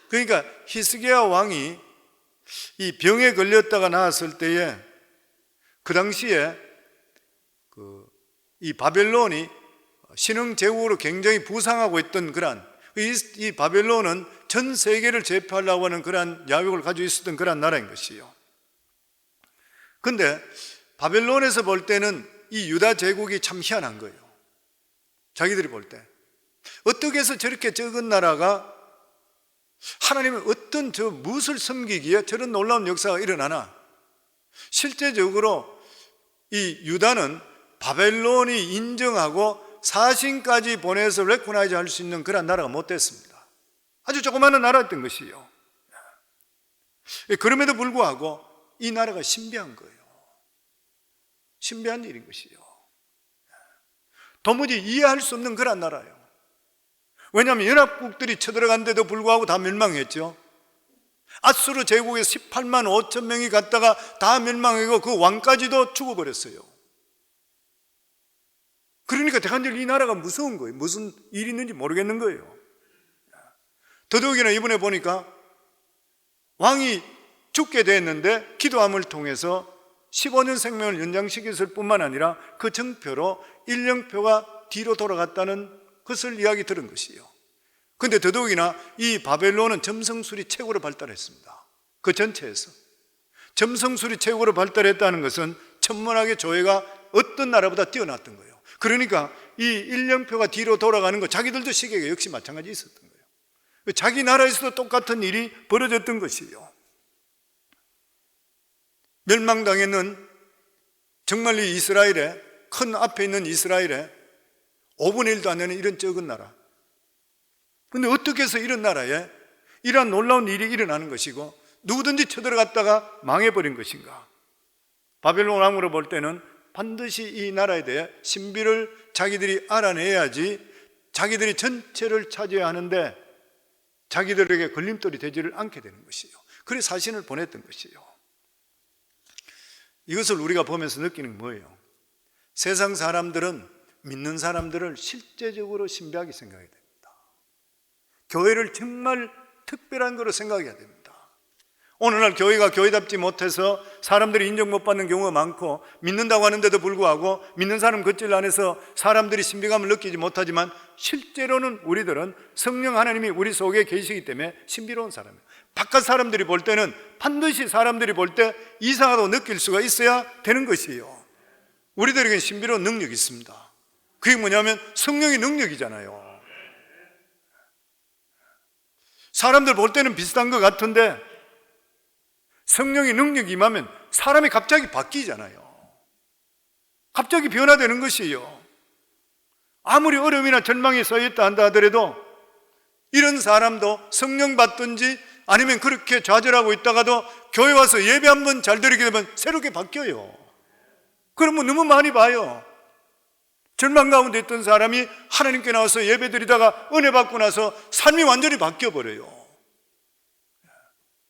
그러니까 히스기야 왕이 이 병에 걸렸다가 나았을 때에 그 당시에 이 바벨론이 신흥제국으로 굉장히 부상하고 있던 그러한 이 바벨론은 전 세계를 제패하려고 하는 그러한 야욕을 가지고 있었던 그러한 나라인 것이에요. 그런데 바벨론에서 볼 때는 이 유다 제국이 참 희한한 거예요. 자기들이 볼 때 어떻게 해서 저렇게 적은 나라가 하나님의 어떤 무엇을 섬기기에 저런 놀라운 역사가 일어나나. 실제적으로 이 유다는 바벨론이 인정하고 사신까지 보내서 레코나이즈 할 수 있는 그런 나라가 못 됐습니다. 아주 조그마한 나라였던 것이요. 그럼에도 불구하고 이 나라가 신비한 거예요. 신비한 일인 것이요. 도무지 이해할 수 없는 그런 나라예요. 왜냐하면 연합국들이 쳐들어간데도 불구하고 다 멸망했죠. 아수르 제국에 18만 5천 명이 갔다가 다 멸망하고 그 왕까지도 죽어버렸어요. 그러니까 대한민국 이 나라가 무서운 거예요. 무슨 일이 있는지 모르겠는 거예요. 더더욱이나 이번에 보니까 왕이 죽게 됐는데 기도함을 통해서 15년 생명을 연장시켰을 뿐만 아니라 그 정표로 일령표가 뒤로 돌아갔다는 것을 이야기 들은 것이에요. 그런데 더더욱이나 이 바벨론은 점성술이 최고로 발달했습니다. 그 전체에서 점성술이 최고로 발달했다는 것은 천문학의 조예가 어떤 나라보다 뛰어났던 거예요. 그러니까 이 일령표가 뒤로 돌아가는 거 자기들도 시계가 역시 마찬가지 있었던 거예요. 자기 나라에서도 똑같은 일이 벌어졌던 것이에요. 멸망당에는 정말 이 이스라엘에, 큰 앞에 있는 이스라엘에 5분의 1도 안 되는 이런 적은 나라. 그런데 어떻게 해서 이런 나라에 이러한 놀라운 일이 일어나는 것이고 누구든지 쳐들어갔다가 망해버린 것인가? 바벨론 왕으로 볼 때는 반드시 이 나라에 대해 신비를 자기들이 알아내야지 자기들이 전체를 차지해야 하는데 자기들에게 걸림돌이 되지를 않게 되는 것이에요. 그래서 사신을 보냈던 것이에요. 이것을 우리가 보면서 느끼는 뭐예요? 세상 사람들은 믿는 사람들을 실제적으로 신비하게 생각해야 됩니다. 교회를 정말 특별한 거로 생각해야 됩니다. 오늘날 교회가 교회답지 못해서 사람들이 인정 못 받는 경우가 많고 믿는다고 하는데도 불구하고 믿는 사람 겉질 안에서 사람들이 신비감을 느끼지 못하지만 실제로는 우리들은 성령 하나님이 우리 속에 계시기 때문에 신비로운 사람이에요. 바깥 사람들이 볼 때는 반드시 사람들이 볼 때 이상하다고 느낄 수가 있어야 되는 것이에요. 우리들에게는 신비로운 능력이 있습니다. 그게 뭐냐면 성령의 능력이잖아요. 사람들 볼 때는 비슷한 것 같은데 성령의 능력이 임하면 사람이 갑자기 바뀌잖아요. 갑자기 변화되는 것이에요. 아무리 어려움이나 절망이 쌓여있다 한다 하더라도 이런 사람도 성령 받든지 아니면 그렇게 좌절하고 있다가도 교회 와서 예배 한번 잘 드리게 되면 새롭게 바뀌어요. 그러면 너무 많이 봐요. 절망 가운데 있던 사람이 하나님께 나와서 예배 드리다가 은혜 받고 나서 삶이 완전히 바뀌어버려요.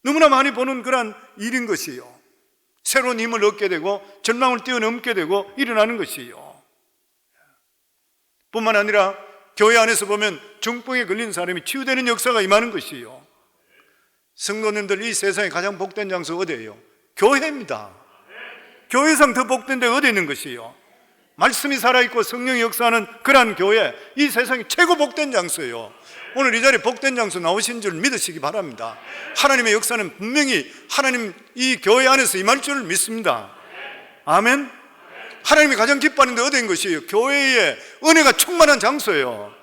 너무나 많이 보는 그런 일인 것이에요. 새로운 힘을 얻게 되고 절망을 뛰어넘게 되고 일어나는 것이에요. 뿐만 아니라 교회 안에서 보면 중풍에 걸린 사람이 치유되는 역사가 임하는 것이에요. 성도님들, 이 세상에 가장 복된 장소 어디예요? 교회입니다. 교회상 더 복된 데가 어디 있는 것이에요? 말씀이 살아있고 성령이 역사하는 그러한 교회, 이 세상이 최고 복된 장소예요. 오늘 이 자리에 복된 장소 나오신 줄 믿으시기 바랍니다. 하나님의 역사는 분명히 하나님 이 교회 안에서 임할 줄 믿습니다. 아멘. 하나님이 가장 기뻐하는 데 어디인 것이에요? 교회에 은혜가 충만한 장소예요.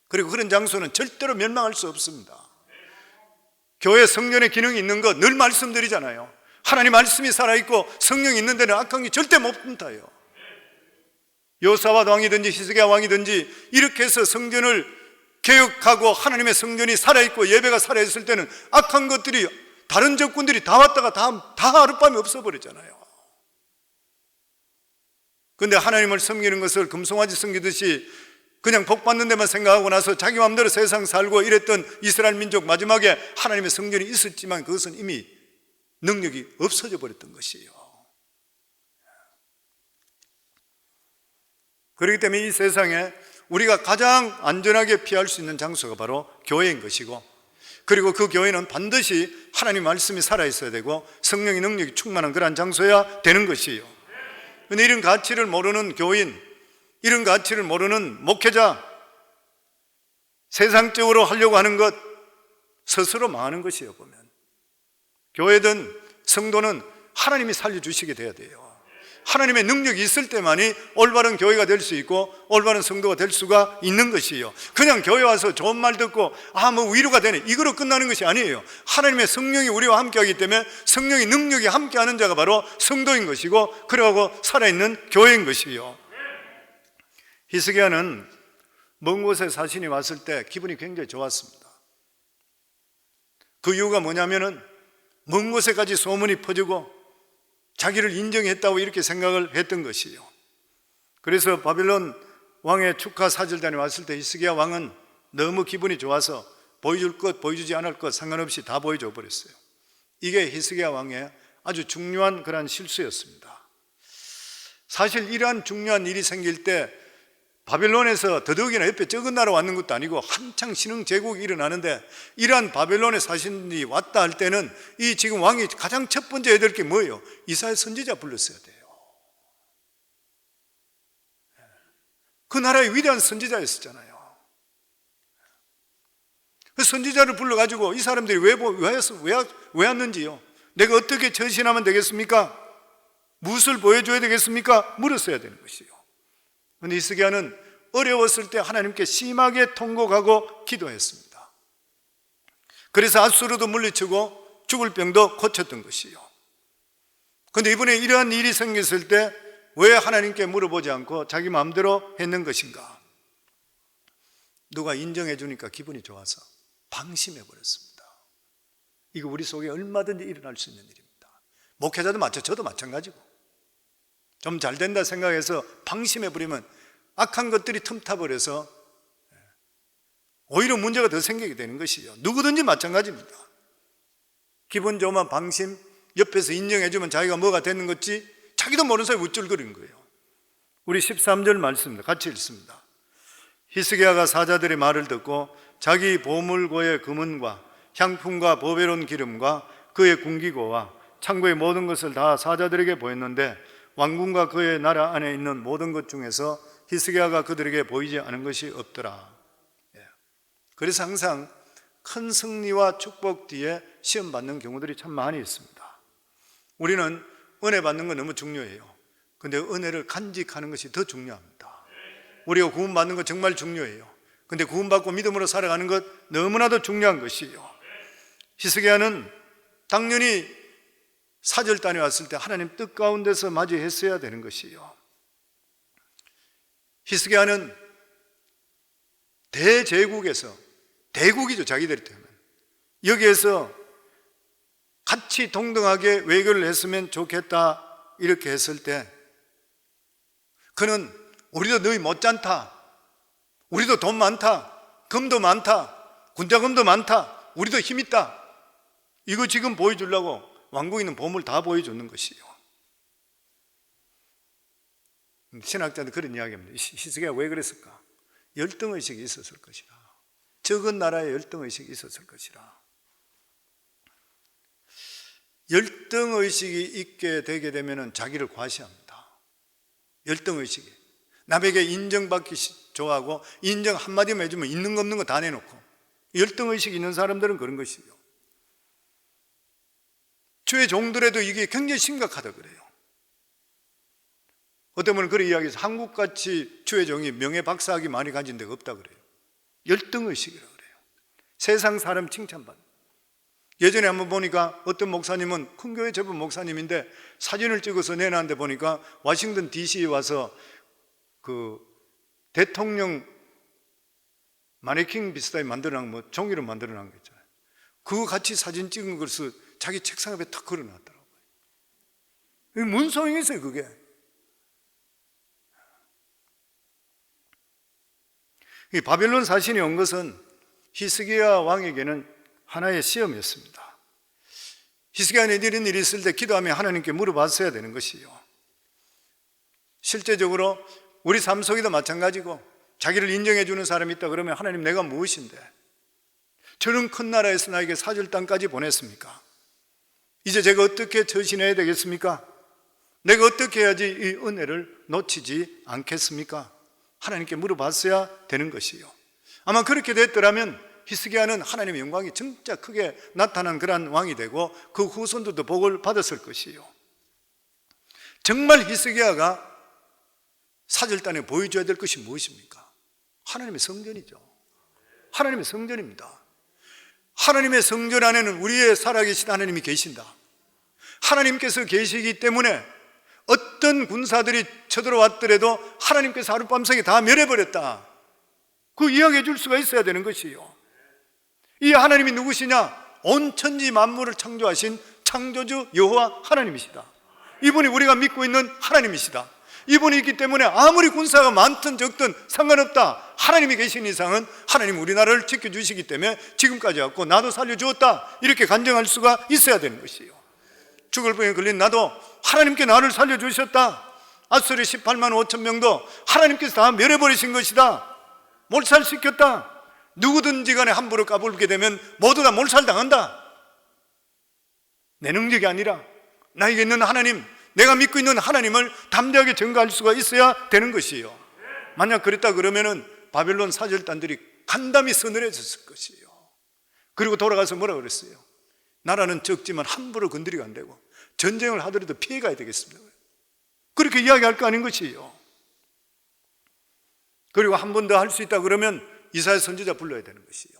그리고 그런 장소는 절대로 멸망할 수 없습니다. 교회 성령의 기능이 있는 것 늘 말씀드리잖아요. 하나님 말씀이 살아있고 성령이 있는 데는 악한 게 절대 못 분타요. 요사밧 왕이든지 히스기야 왕이든지 이렇게 해서 성전을 개혁하고 하나님의 성전이 살아있고 예배가 살아있을 때는 악한 것들이 다른 적군들이 다 왔다가 다 하룻밤에 없어버렸잖아요. 그런데 하나님을 섬기는 것을 금송아지 섬기듯이 그냥 복 받는 데만 생각하고 나서 자기 마음대로 세상 살고 이랬던 이스라엘 민족, 마지막에 하나님의 성전이 있었지만 그것은 이미 능력이 없어져 버렸던 것이에요. 그렇기 때문에 이 세상에 우리가 가장 안전하게 피할 수 있는 장소가 바로 교회인 것이고, 그리고 그 교회는 반드시 하나님 말씀이 살아있어야 되고 성령의 능력이 충만한 그러한 장소여야 되는 것이에요. 그런데 이런 가치를 모르는 교인, 이런 가치를 모르는 목회자, 세상적으로 하려고 하는 것 스스로 망하는 것이에요. 보면 교회든 성도는 하나님이 살려주시게 돼야 돼요. 하나님의 능력이 있을 때만이 올바른 교회가 될 수 있고 올바른 성도가 될 수가 있는 것이에요. 그냥 교회 와서 좋은 말 듣고 뭐 위로가 되네, 이거로 끝나는 것이 아니에요. 하나님의 성령이 우리와 함께하기 때문에 성령의 능력이 함께하는 자가 바로 성도인 것이고 그러고 살아있는 교회인 것이에요. 히스기야는 먼 곳에 사신이 왔을 때 기분이 굉장히 좋았습니다. 그 이유가 뭐냐면은 먼 곳에까지 소문이 퍼지고 자기를 인정했다고 이렇게 생각을 했던 것이에요. 그래서 바벨론 왕의 축하 사절단이 왔을 때 히스기야 왕은 너무 기분이 좋아서 보여줄 것 보여주지 않을 것 상관없이 다 보여줘 버렸어요. 이게 히스기야 왕의 아주 중요한 그런 실수였습니다. 사실 이러한 중요한 일이 생길 때 바벨론에서 더더욱이나 옆에 적은 나라 왔는 것도 아니고 한창 신흥 제국이 일어나는데 이러한 바벨론의 사신이 왔다 할 때는 이 지금 왕이 가장 첫 번째 해야 될 게 뭐예요? 이사야 선지자 불렀어야 돼요. 그 나라의 위대한 선지자였었잖아요. 그 선지자를 불러가지고 이 사람들이 왜 왔는지요? 내가 어떻게 처신하면 되겠습니까? 무엇을 보여줘야 되겠습니까? 물었어야 되는 것이요. 그런데 히스기야는 어려웠을 때 하나님께 심하게 통곡하고 기도했습니다. 그래서 앗수르도 물리치고 죽을 병도 고쳤던 것이요. 그런데 이번에 이러한 일이 생겼을 때 왜 하나님께 물어보지 않고 자기 마음대로 했는 것인가? 누가 인정해 주니까 기분이 좋아서 방심해 버렸습니다. 이거 우리 속에 얼마든지 일어날 수 있는 일입니다. 목회자도 저도 마찬가지고 좀 잘 된다 생각해서 방심해 버리면 악한 것들이 틈타버려서 오히려 문제가 더 생기게 되는 것이죠. 누구든지 마찬가지입니다. 기분 좋으면 방심, 옆에서 인정해 주면 자기가 뭐가 되는 것지 자기도 모르는 사이에 우쭐거리는 거예요. 우리 13절 말씀입니다. 같이 읽습니다. 히스기야가 사자들의 말을 듣고 자기 보물고의 금은과 향품과 보배로운 기름과 그의 군기고와 창고의 모든 것을 다 사자들에게 보였는데 왕궁과 그의 나라 안에 있는 모든 것 중에서 히스기야가 그들에게 보이지 않은 것이 없더라. 그래서 항상 큰 승리와 축복 뒤에 시험 받는 경우들이 참 많이 있습니다. 우리는 은혜 받는 건 너무 중요해요. 근데 은혜를 간직하는 것이 더 중요합니다. 우리가 구원 받는 건 정말 중요해요. 근데 구원 받고 믿음으로 살아가는 것 너무나도 중요한 것이에요. 히스기야는 당연히 사절단이 왔을 때 하나님 뜻 가운데서 맞이했어야 되는 것이에요. 히스기야는 대제국에서, 대국이죠, 자기들이 때문에. 여기에서 같이 동등하게 외교를 했으면 좋겠다 이렇게 했을 때 그는 우리도 너희 못지않다, 우리도 돈 많다, 금도 많다, 군자금도 많다, 우리도 힘 있다, 이거 지금 보여주려고 왕궁에 있는 보물 다 보여주는 것이에요. 신학자들 그런 이야기합니다. 히스기야가 왜 그랬을까? 열등의식이 있었을 것이라. 적은 나라에 열등의식이 있었을 것이라. 열등의식이 있게 되게 되면 자기를 과시합니다. 열등의식이. 남에게 인정받기 좋아하고 인정 한마디만 해주면 있는 거 없는 거 다 내놓고. 열등의식이 있는 사람들은 그런 것이죠. 주의 종들에도 이게 굉장히 심각하다 그래요. 어떤 분은 그런 이야기해서 한국같이 주의 종이 명예박사학위 많이 가진 데가 없다 그래요. 열등의식이라고 그래요. 세상 사람 칭찬받는. 예전에 한번 보니까 어떤 목사님은 큰 교회 접은 목사님인데 사진을 찍어서 내놨는데 보니까 워싱턴 DC에 와서 그 대통령 마네킹 비슷하게 만들어놓은 뭐 종이로 만들어놓은 거 있잖아요. 그거 같이 사진 찍은 것을 자기 책상 앞에 탁 걸어놨더라고요. 이게 무슨 소용이 있어요, 그게? 이 바벨론 사신이 온 것은 히스기야 왕에게는 하나의 시험이었습니다. 히스기야는 이런 일이 있을 때 기도하며 하나님께 물어봤어야 되는 것이요. 실제적으로 우리 삶 속에도 마찬가지고 자기를 인정해 주는 사람이 있다 그러면 하나님 내가 무엇인데 저런 큰 나라에서 나에게 사절단까지 보냈습니까? 이제 제가 어떻게 처신해야 되겠습니까? 내가 어떻게 해야지 이 은혜를 놓치지 않겠습니까? 하나님께 물어봤어야 되는 것이요. 아마 그렇게 됐더라면 히스기야는 하나님의 영광이 진짜 크게 나타난 그러한 왕이 되고 그 후손들도 복을 받았을 것이요. 정말 히스기야가 사절단에 보여줘야 될 것이 무엇입니까? 하나님의 성전이죠. 하나님의 성전입니다. 하나님의 성전 안에는 우리의 살아계신 하나님이 계신다. 하나님께서 계시기 때문에 어떤 군사들이 쳐들어왔더라도 하나님께서 하룻밤새에 다 멸해버렸다. 그 이야기해 줄 수가 있어야 되는 것이요. 이 하나님이 누구시냐? 온 천지 만물을 창조하신 창조주 여호와 하나님이시다. 이분이 우리가 믿고 있는 하나님이시다. 이분이 있기 때문에 아무리 군사가 많든 적든 상관없다. 하나님이 계신 이상은 하나님 우리나라를 지켜주시기 때문에 지금까지 왔고 나도 살려주었다. 이렇게 간증할 수가 있어야 되는 것이에요. 죽을 병에 걸린 나도 하나님께 나를 살려주셨다. 아수르 18만 5천 명도 하나님께서 다 멸해버리신 것이다. 몰살시켰다. 누구든지 간에 함부로 까불게 되면 모두 다 몰살당한다. 내 능력이 아니라 나에게 있는 하나님, 내가 믿고 있는 하나님을 담대하게 증거할 수가 있어야 되는 것이에요. 만약 그랬다 그러면은 바벨론 사절단들이 간담이 서늘해졌을 것이에요. 그리고 돌아가서 뭐라 그랬어요? 나라는 적지만 함부로 건드리면 안 되고 전쟁을 하더라도 피해가야 되겠습니다. 그렇게 이야기할 거 아닌 것이에요. 그리고 한 번 더 할 수 있다 그러면 이사야 선지자 불러야 되는 것이에요.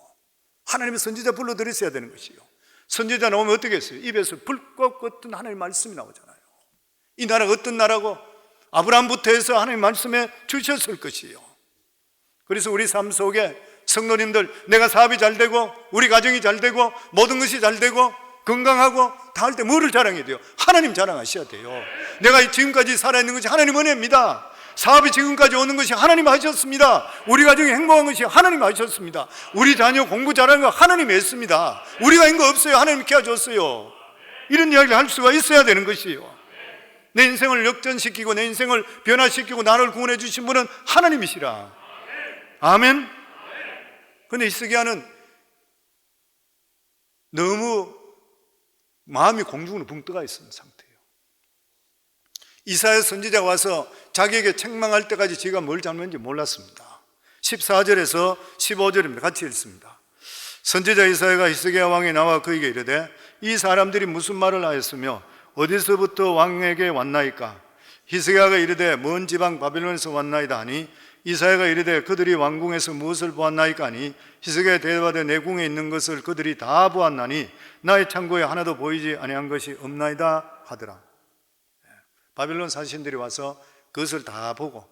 하나님의 선지자 불러드렸어야 되는 것이에요. 선지자 나오면 어떻게 했어요? 입에서 불꽃 같은 하나님의 말씀이 나오잖아요. 이 나라가 어떤 나라고 아브라함부터 해서 하나님의 말씀에 주셨을 것이에요. 그래서 우리 삶 속에 성도님들, 내가 사업이 잘 되고 우리 가정이 잘 되고 모든 것이 잘 되고 건강하고 다 할 때 뭐를 자랑해야 돼요? 하나님 자랑하셔야 돼요. 내가 지금까지 살아있는 것이 하나님 은혜입니다. 사업이 지금까지 오는 것이 하나님 하셨습니다. 우리 가정이 행복한 것이 하나님 하셨습니다. 우리 자녀 공부 잘하는 거 하나님이 했습니다. 우리가 한 거 없어요. 하나님이 키워줬어요. 이런 이야기를 할 수가 있어야 되는 것이에요. 내 인생을 역전시키고 내 인생을 변화시키고 나를 구원해 주신 분은 하나님이시라. 아멘. 근데 히스기야는 너무 마음이 공중으로 붕 떠가 있는 상태예요. 이사야 선지자가 와서 자기에게 책망할 때까지 지가 뭘 잘못했는지 몰랐습니다. 14절에서 15절입니다. 같이 읽습니다. 선지자 이사야가 히스기야 왕에 나와 그에게 이르되 이 사람들이 무슨 말을 하였으며 어디서부터 왕에게 왔나이까? 히스기야가 이르되 먼 지방 바벨론에서 왔나이다 하니 이사야가 이르되 그들이 왕궁에서 무엇을 보았나이까 하니 히스기야가 대답하되 내 궁에 있는 것을 그들이 다 보았나니 나의 창고에 하나도 보이지 아니한 것이 없나이다 하더라. 바벨론 사신들이 와서 그것을 다 보고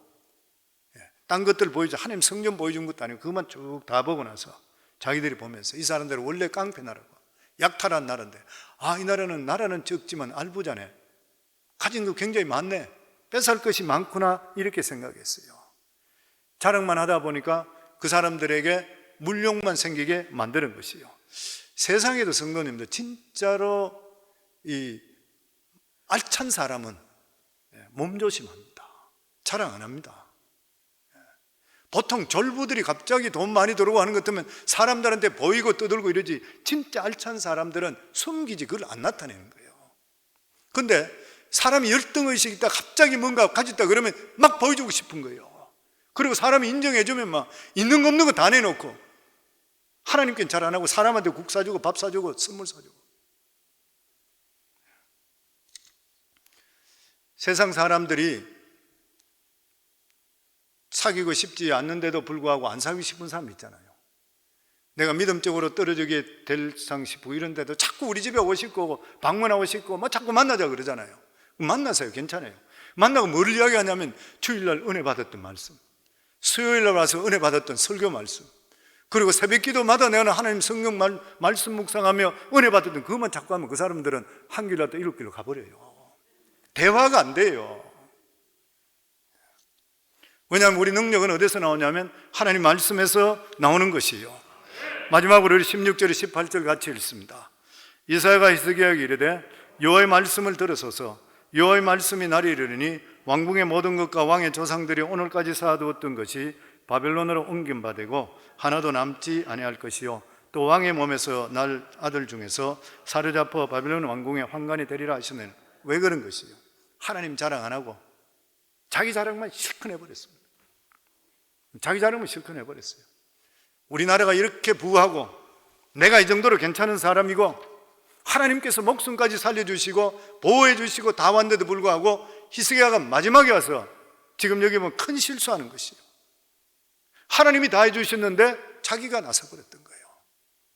딴 것들 보이죠. 하나님 성전 보여준 것도 아니고 그것만 쭉 다 보고 나서 자기들이 보면서 이 사람들은 원래 깡패 나라고 약탈한 나라인데 이 나라는 적지만 알부자네. 가진 거 굉장히 많네. 뺏을 것이 많구나 이렇게 생각했어요. 자랑만 하다 보니까 그 사람들에게 물욕만 생기게 만드는 것이요. 세상에도 성도님들 진짜로 이 알찬 사람은 몸조심합니다. 자랑 안 합니다. 보통 졸부들이 갑자기 돈 많이 들어오고 하는 것 같으면 사람들한테 보이고 떠들고 이러지 진짜 알찬 사람들은 숨기지 그걸 안 나타내는 거예요. 근데 사람이 열등의식이 있다 갑자기 뭔가 가졌다 그러면 막 보여주고 싶은 거예요. 그리고 사람이 인정해주면 막 있는 거 없는 거 다 내놓고 하나님께는 잘 안 하고 사람한테 국 사주고 밥 사주고 선물 사주고. 세상 사람들이 사귀고 싶지 않는데도 불구하고 안 사귀고 싶은 사람 있잖아요. 내가 믿음적으로 떨어지게 될상 싶고 이런데도 자꾸 우리 집에 오고 싶고 방문하고 싶고 뭐 자꾸 만나자 그러잖아요. 만나세요. 괜찮아요. 만나고 뭘 이야기하냐면 주일날 은혜 받았던 말씀, 수요일날 와서 은혜 받았던 설교 말씀, 그리고 새벽 기도마다 내가 하나님 성경 말씀 묵상하며 은혜 받았던 그것만 자꾸 하면 그 사람들은 한 길이라도 7길로 가버려요. 대화가 안 돼요. 왜냐하면 우리 능력은 어디서 나오냐면 하나님 말씀에서 나오는 것이에요. 마지막으로 우리 16절 18절 같이 읽습니다. 이사야가 히스기야에게 이르되 여호와의 말씀을 들으소서. 여호와의 말씀이 날이 이르리니 왕궁의 모든 것과 왕의 조상들이 오늘까지 쌓아두었던 것이 바벨론으로 옮김받고 하나도 남지 아니할 것이요 또 왕의 몸에서 날 아들 중에서 사로잡혀 바벨론 왕궁의 환관이 되리라 하시는. 왜 그런 것이요? 하나님 자랑 안 하고 자기 자랑만 실컷 해버렸습니다. 자기 자랑만 실컷 해버렸어요. 우리나라가 이렇게 부하고 내가 이 정도로 괜찮은 사람이고 하나님께서 목숨까지 살려주시고 보호해 주시고 다 왔는데도 불구하고 히스기야가 마지막에 와서 지금 여기 보면 큰 실수하는 것이에요. 하나님이 다 해주셨는데 자기가 나서버렸던 거예요.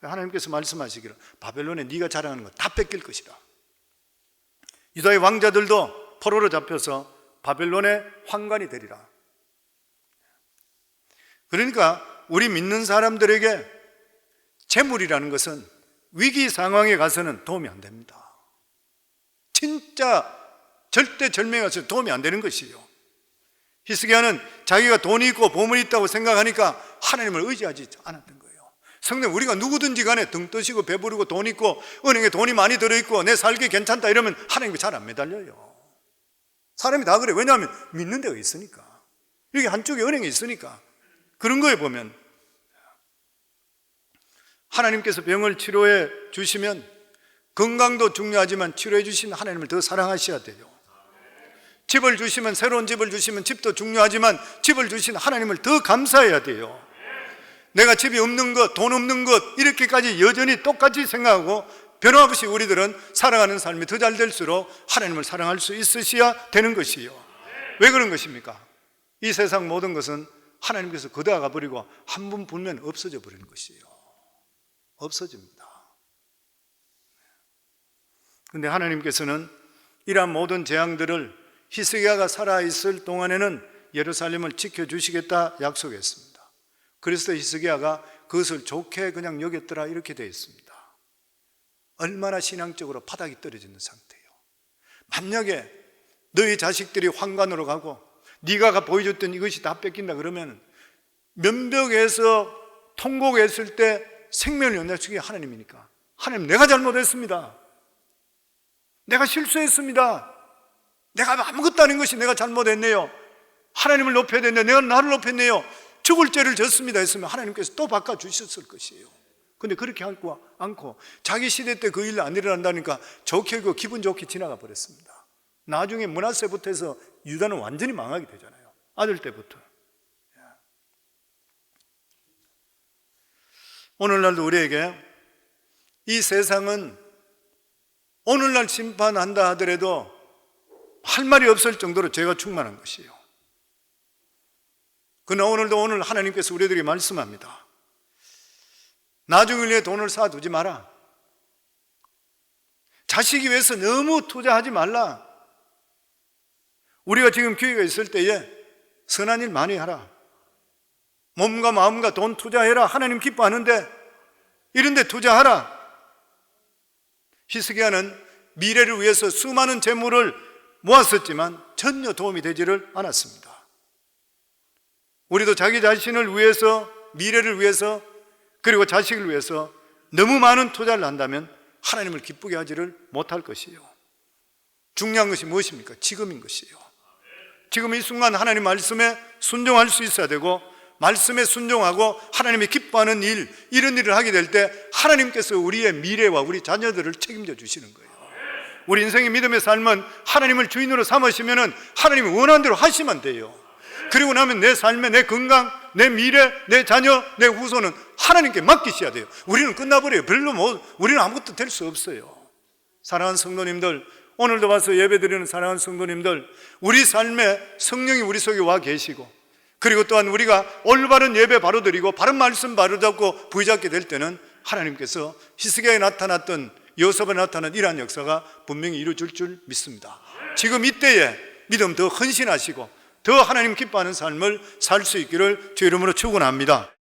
하나님께서 말씀하시기를 바벨론에 네가 자랑하는 거 다 뺏길 것이다. 유다의 왕자들도 포로로 잡혀서 바벨론의 환관이 되리라. 그러니까 우리 믿는 사람들에게 재물이라는 것은 위기 상황에 가서는 도움이 안 됩니다. 진짜 절대절명에 가서 도움이 안 되는 것이요. 히스기야는 자기가 돈이 있고 보물이 있다고 생각하니까 하나님을 의지하지 않았던 거예요. 성도님, 우리가 누구든지 간에 등 뜨시고 배부르고 돈 있고 은행에 돈이 많이 들어있고 내 살기 괜찮다 이러면 하나님께 잘 안 매달려요. 사람이 다 그래. 왜냐하면 믿는 데가 있으니까. 여기 한쪽에 은행이 있으니까. 그런 거에 보면 하나님께서 병을 치료해 주시면 건강도 중요하지만 치료해 주신 하나님을 더 사랑하셔야 돼요. 집을 주시면, 새로운 집을 주시면 집도 중요하지만 집을 주신 하나님을 더 감사해야 돼요. 내가 집이 없는 것, 돈 없는 것 이렇게까지 여전히 똑같이 생각하고 변함없이 우리들은 살아가는 삶이 더 잘 될수록 하나님을 사랑할 수 있으셔야 되는 것이요. 왜 그런 것입니까? 이 세상 모든 것은 하나님께서 걷어가 버리고 한 번 불면 없어져 버리는 것이에요. 없어집니다. 그런데 하나님께서는 이러한 모든 재앙들을 히스기야가 살아있을 동안에는 예루살렘을 지켜주시겠다 약속했습니다. 그래서 히스기야가 그것을 좋게 그냥 여겼더라 이렇게 되어 있습니다. 얼마나 신앙적으로 바닥이 떨어지는 상태예요. 만약에 너희 자식들이 환관으로 가고 네가 보여줬던 이것이 다 뺏긴다 그러면 면벽에서 통곡했을 때 생명을 연장시킨 게 하나님이니까, 하나님 내가 잘못했습니다. 내가 실수했습니다. 내가 아무것도 아닌 것이 내가 잘못했네요. 하나님을 높여야 되는데 내가 나를 높였네요. 죽을 죄를 졌습니다 했으면 하나님께서 또 바꿔주셨을 것이에요. 근데 그렇게 하고 않고 자기 시대 때 그 일 안 일어난다니까 좋게 그 기분 좋게 지나가 버렸습니다. 나중에 므낫세부터 해서 유다는 완전히 망하게 되잖아요. 아들 때부터. 오늘날도 우리에게 이 세상은 오늘날 심판한다 하더라도 할 말이 없을 정도로 죄가 충만한 것이에요. 그러나 오늘 하나님께서 우리에게 말씀합니다. 나중을 위해 돈을 쌓아두지 마라. 자식이 위해서 너무 투자하지 말라. 우리가 지금 기회가 있을 때에 선한 일 많이 하라. 몸과 마음과 돈 투자해라. 하나님 기뻐하는데 이런 데 투자하라. 히스기야는 미래를 위해서 수많은 재물을 모았었지만 전혀 도움이 되지를 않았습니다. 우리도 자기 자신을 위해서, 미래를 위해서, 그리고 자식을 위해서 너무 많은 투자를 한다면 하나님을 기쁘게 하지를 못할 것이에요. 중요한 것이 무엇입니까? 지금인 것이에요. 지금 이 순간 하나님 말씀에 순종할 수 있어야 되고, 말씀에 순종하고 하나님이 기뻐하는 일, 이런 일을 하게 될 때 하나님께서 우리의 미래와 우리 자녀들을 책임져 주시는 거예요. 우리 인생의 믿음의 삶은 하나님을 주인으로 삼으시면 하나님이 원하는 대로 하시면 돼요. 그리고 나면 내 삶에, 내 건강, 내 미래, 내 자녀, 내 후손은 하나님께 맡기셔야 돼요. 우리는 끝나버려요. 우리는 아무것도 될 수 없어요. 사랑하는 성도님들, 오늘도 와서 예배드리는 사랑하는 성도님들, 우리 삶에 성령이 우리 속에 와 계시고, 그리고 또한 우리가 올바른 예배 바로 드리고 바른 말씀 바로 잡고 부여잡게 될 때는 하나님께서 히스기야에 나타났던, 요셉에 나타난 이러한 역사가 분명히 이루어질 줄 믿습니다. 지금 이때에 믿음 더 헌신하시고 더 하나님 기뻐하는 삶을 살 수 있기를 주의 이름으로 축원합니다.